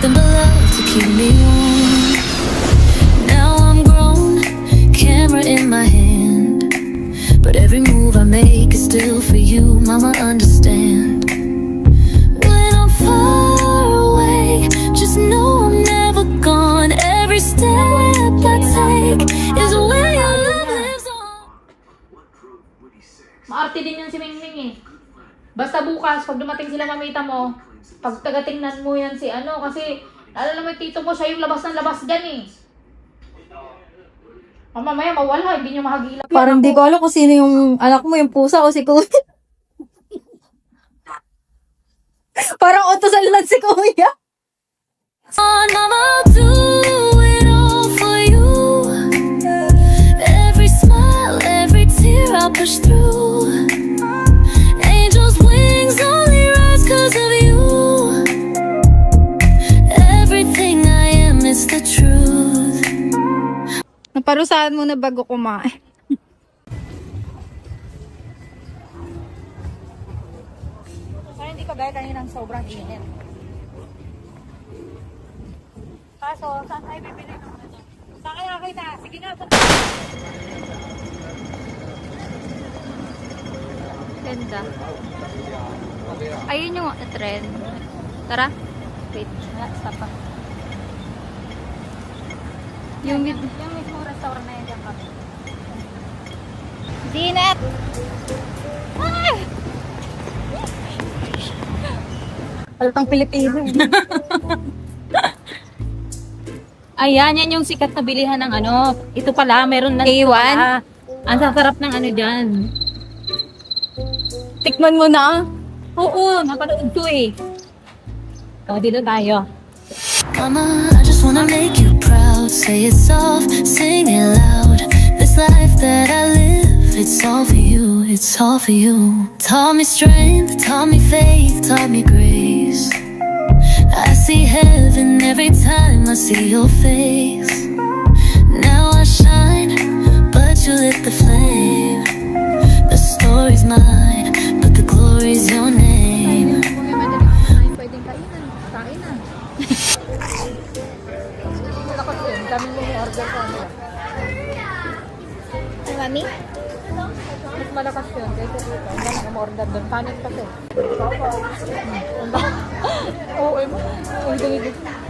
nothing but love to keep me warm. Now I'm grown, camera in my hand, but every move I make is still for you, mama, understand. When I'm far away, just know I'm never gone. Every step I take is where your love lives on. Maarte din yan si Mingming eh. Basta bukas, pag dumating sila mamita mo, pag tagatingnan mo yan si ano, kasi lalo naman tito mo, siya yung labas ng labas dyan eh. Mamaya mawala, hindi nyo mahagilap. Parang di ko alam kung sino yung anak mo, yung pusa o si Kuya. Parang utosan lang si Kuya. Mama, I'll do it all for you. Every smile, every tear I'll push through. Angels' wings only rise 'cause of you. Everything I am is the truth. Naparusahan muna bago kumain. Parang hindi ka ba kaninang sobrang init? Kaso, saan tayo bibili ng ano? Saan kaya kita? Sige nga, ganda. Ayun yung trend. Tara. Wait. Stop pa. Yung mismo restaurant na yan dyan kami. Dinet! Ah! Palatang Pilipino. Ayan, yan yung sikat na bilihan ng ano. Ito pala, meron na. A1? Ang sasarap ng ano dyan. Tikman mo na. Oo, napanood ko eh. O, dito tayo. Mama, I just wanna make you proud. Say it soft, sing it loud. This life that I live, it's all for you, it's all for you. Taught me strength, taught me faith, taught me grace. I see heaven every time I see your face. Now I shine, but you lit the flame. The story's mine, but the glory's your name. Pwedeng kainan. Kainan. Malakot yun. Dami mo order ko nila. Ay, mami? Mas malakas yun. Kaya dito. Ang dami mo order doon. Panik kasi. Oo,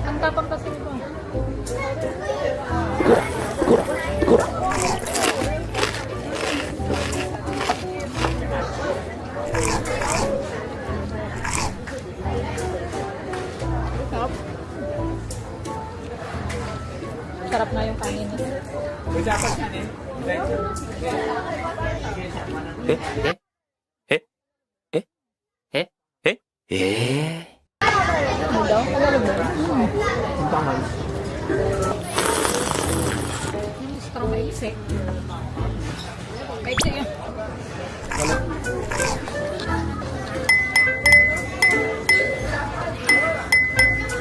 ang tapang kasi ito. Sarap na yung kanin niya. Ano daw? Tagalog ba? Strong maiksi. Maiksi yun.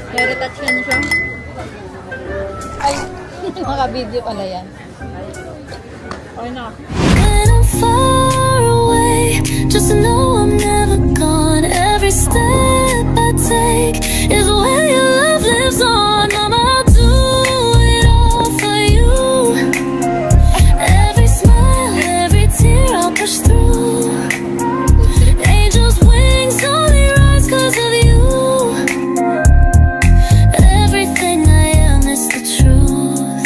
Nare-touch yan siya. Ay, naka-video pala yan. Okay na. When I'm far away, just know I'm never gone. Every step I take is where your love lives on. Mama, I'll do it all for you. Every smile, every tear I'll push through. Angels' wings only rise 'cause of you. Everything I am is the truth.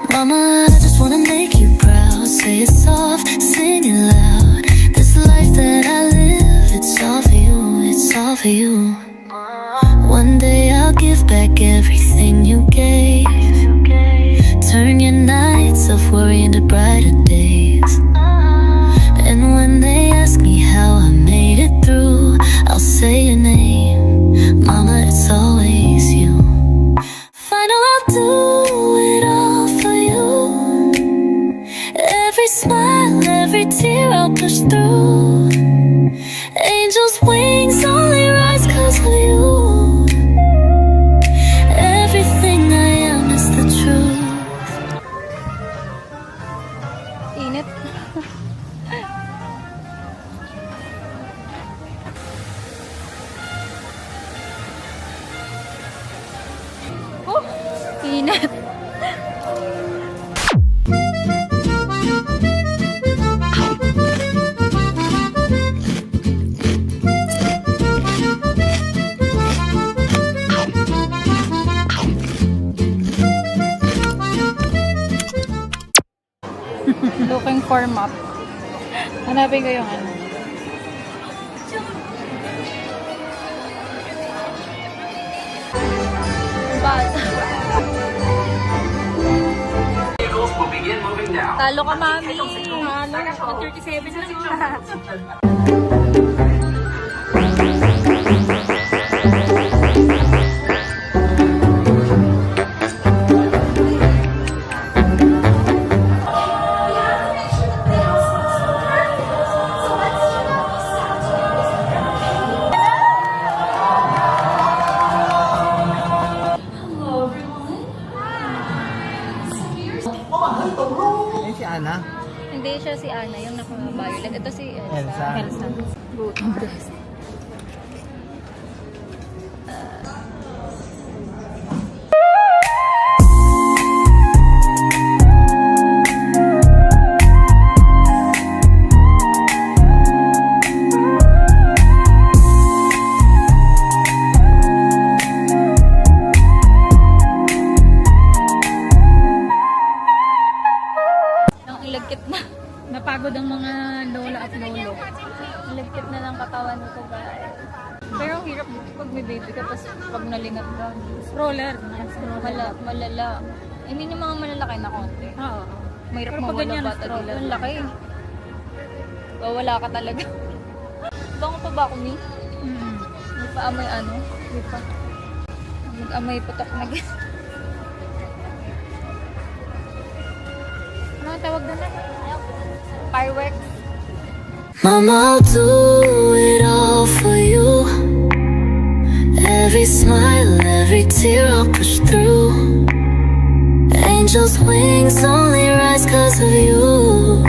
Mama, I just wanna make you proud. Say it soft, sing it loud. This life that I live, it's all for you, it's all for you. One day I'll give back everything you gave. Turn your nights of worry into brighter days. And when they ask me how I made it through, I'll say your name. Mama, it's always you. Final, I'll do it all for you. Every smile, every tear I'll push through. Angels' wings only rise 'cause of you. init. Looking for map. Hanapin ko yung ano. Bata. Vehicles will begin moving now. Talo ka, mami. Ano? 37 lang. Ay, si Ana. Hindi siya si Ana, yung naka-violet. Ito si Elsa. Elsa. Good. Ang ilagkit na. Napagod ang mga lola at lolo. Ilagkit na ng katawan ko, guys. Pero ang hirap pag may baby ka, tapos pag nalingat ka. Stroller. Malala. Hindi yung mga malalaki na konti. Oo. Mahirap Pero pag mawala ganyan, bata stroller. dito. Ang laki. Wala ka talaga. Bango pa ba ako, Mi? Hindi pa amoy ano? Hindi pa. Mag-amoy putok na gano'n. Ano ang tawag doon na? Fireworks. Mama, I'll do it all for you. Every smile, every tear I'll push through. Angels' wings only rise 'cause of you.